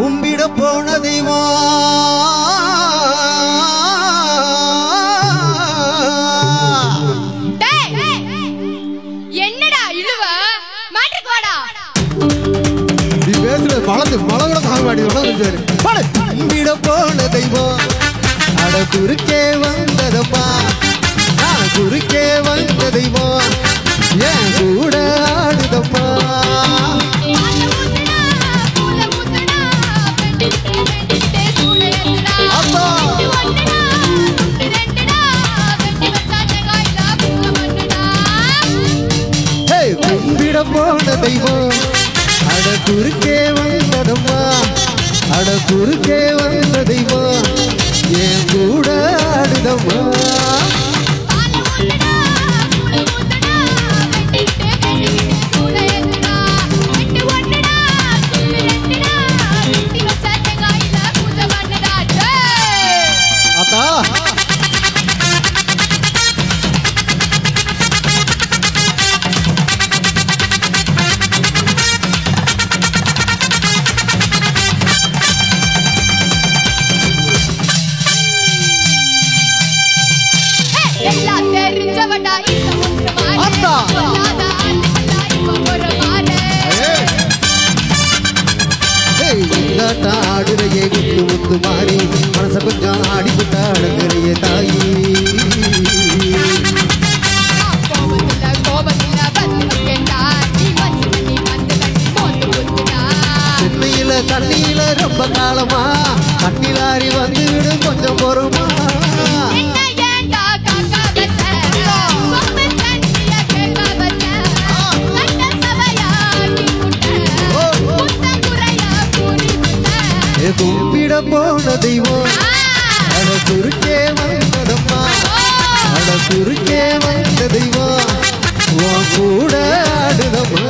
உம்பிட போன தெய்வம் என்னடா இழுவ மாட்டுக்கு வாடா நீ பேசுற மலந்து மலவோட தாங்க மாட்டேங்குது உம்பிட போன தெய்வம் அட குறுக்கே வந்ததப்பா நான் குறுக்கே வந்த தெய்வம் ஏன் கூட ஆடுதப்பா கும்பிட போன தெய்வம் அட குறுக்கே வந்ததம்மா அட குறுக்கே வந்த தெய்வம் என் கூட ஆடுதம்மா அத்தா ஆடுறையே குத்து முத்து மாறி மனச கொஞ்சம் ஆடிக்கிட்டா அடங்குறைய தாயி சென்னையில தண்ணியில ரொம்ப காலமா தண்ணிலாரி வந்துவிடு கொஞ்சம் பொறுமா கும்பிட போன தெய்வம் அட குறுக்கே வந்ததம்மா அட குறுக்கே வந்த தெய்வம் உன் கூட ஆடுதம்மா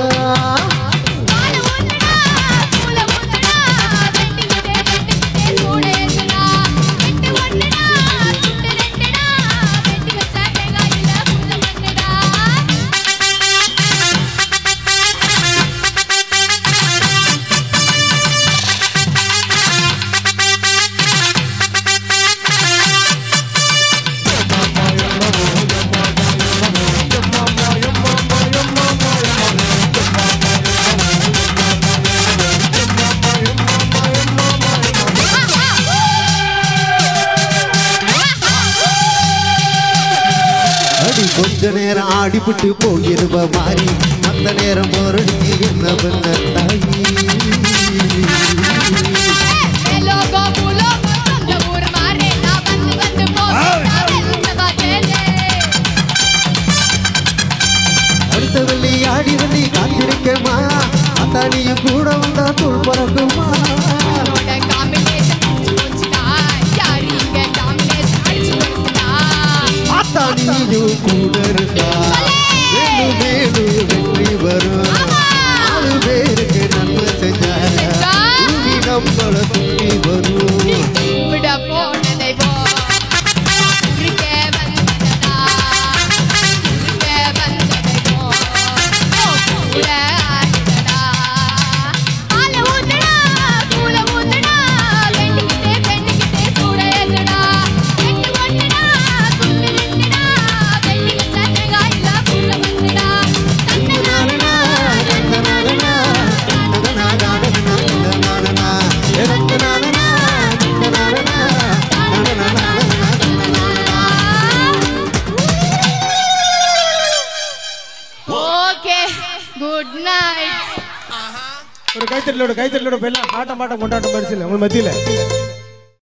கொஞ்ச நேரம் ஆடிப்பட்டு போயிருவ மாறி அந்த நேரம் போரடிக்கு என்ன பண்ண தாயி அடுத்த வெள்ளி ஆடி வெள்ளி காத்திருக்கமா அத்தானியும் கூட வந்தா தூள் பறக்குமா அத்தானியும் கூட இருந்தா வேணும் வேணும் வெற்றி வரும் 4 பேருக்கு நன்மை செஞ்சா நம்மள சுற்றி வரும் குட் நைட் ஒரு கைத்தட்டலோட பெல்லாம் ஆட்டம் பாட்டம் கொண்டாட்டம் பரிசில்லை உங்க மத்தியில